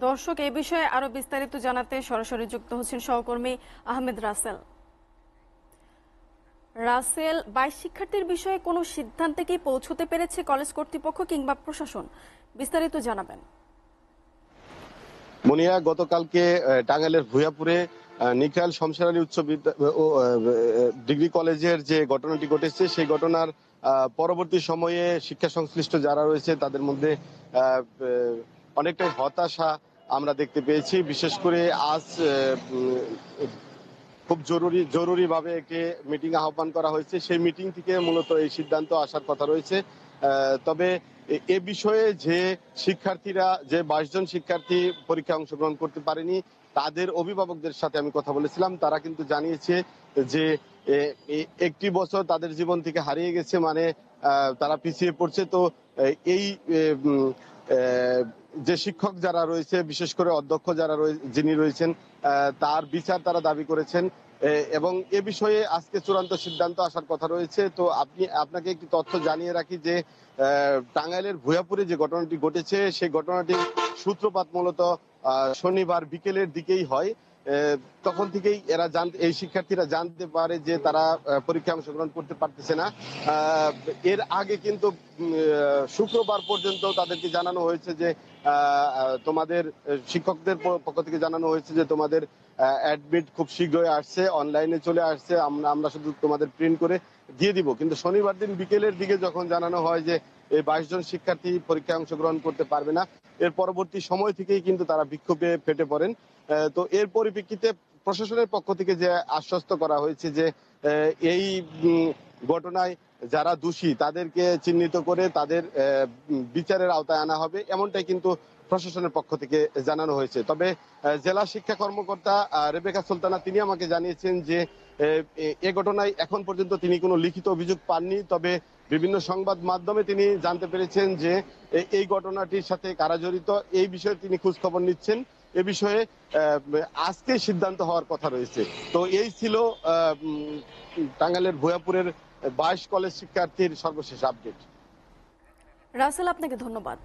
দর্শক এই বিষয়ে আরো বিস্তারিত জানাতে সরাসরি যুক্ত হচ্ছেন সহকর্মী আহমেদ রাসেল। রাসেল, 22 শিক্ষার্থীর বিষয়ে কোনো সিদ্ধান্তে কি পৌঁছতে পেরেছে কলেজ কর্তৃপক্ষ কিংবা প্রশাসন? বিস্তারিত জানাবেন। মুনিয়া, গতকালকে টাঙ্গাইলের ভূয়াপুরে নিখাইল শমশের আলী উচ্চ ডিগ্রি কলেজের যে ঘটনাটি ঘটেছে সেই ঘটনার পরবর্তী সময়ে শিক্ষা সংশ্লিষ্ট যারা রয়েছে তাদের মধ্যে অনেকটাই হতাশা আমরা দেখতে পেয়েছি। বিশেষ করে আজ খুব জরুরিভাবে একটি মিটিং আহ্বান করা হয়েছে। সেই মিটিং থেকে মূলত এই সিদ্ধান্ত আসার কথা রয়েছে। তবে এ বিষয়ে যে শিক্ষার্থীরা, যে 22 জন শিক্ষার্থী পরীক্ষায় অংশগ্রহণ করতে পারেনি, তাদের অভিভাবকদের সাথে আমি কথা বলেছিলাম। তারা কিন্তু জানিয়েছে যে একটি বছর তাদের জীবন থেকে হারিয়ে গেছে, মানে তারা পিছিয়ে পড়ছে। তো এই যে শিক্ষক যারা রয়েছে, বিশেষ করে অধ্যক্ষ যারা যিনি রয়েছেন, তার বিচার তারা দাবি করেছেন এবং এ বিষয়ে আজকে চূড়ান্ত সিদ্ধান্ত আসার কথা রয়েছে। তো আপনাকে একটি তথ্য জানিয়ে রাখি যে টাঙ্গাইলের ভূয়াপুরে যে ঘটনাটি ঘটেছে সেই ঘটনাটির সূত্রপাত মূলত শনিবার বিকেলের দিকেই হয়। তখন থেকেই এই শিক্ষার্থীরা জানতে পারে যে তারা পরীক্ষায় অংশগ্রহণ করতে পারতেছে না। এর আগে কিন্তু শুক্রবার পর্যন্ত তাদেরকে জানানো হয়েছে যে তোমাদের শিক্ষকদের পক্ষ থেকে জানানো হয়েছে যে তোমাদের অ্যাডমিট খুব শীঘ্রই আসছে, অনলাইনে চলে আসছে, আমরা শুধু তোমাদের প্রিন্ট করে দিয়ে দিব। কিন্তু শনিবার দিন বিকেলের দিকে যখন জানানো হয় যে এই 22 জন শিক্ষার্থী পরীক্ষায় অংশগ্রহণ করতে পারবে না, এর পরবর্তী সময় থেকেই কিন্তু তারা বিক্ষোভে ফেটে পড়েন। তো এর পরিপ্রেক্ষিতে প্রশাসনের পক্ষ থেকে যে আশ্বস্ত করা হয়েছে যে এই ঘটনায় যারা দোষী তাদেরকে চিহ্নিত করে তাদের বিচারের আওতায় আনা হবে, এমনটাই কিন্তু প্রশাসনের পক্ষ থেকে জানানো হয়েছে। তবে জেলা শিক্ষা কর্মকর্তা রেবেকা সুলতানা তিনি আমাকে জানিয়েছেন যে এ ঘটনায় এখন পর্যন্ত তিনি কোনো লিখিত অভিযোগ পাননি। তবে বিভিন্ন সংবাদ মাধ্যমে তিনি জানতে পেরেছেন যে এই ঘটনাটির সাথে কারা জড়িত, এই বিষয়ে তিনি খোঁজ খবর নিচ্ছেন। এ বিষয়ে আজকে সিদ্ধান্ত হওয়ার কথা রয়েছে। তো এই ছিল টাঙ্গাইলের ভূয়াপুরের 22 কলেজ শিক্ষার্থীর সর্বশেষ আপডেট। রাসেল, আপনাকে ধন্যবাদ।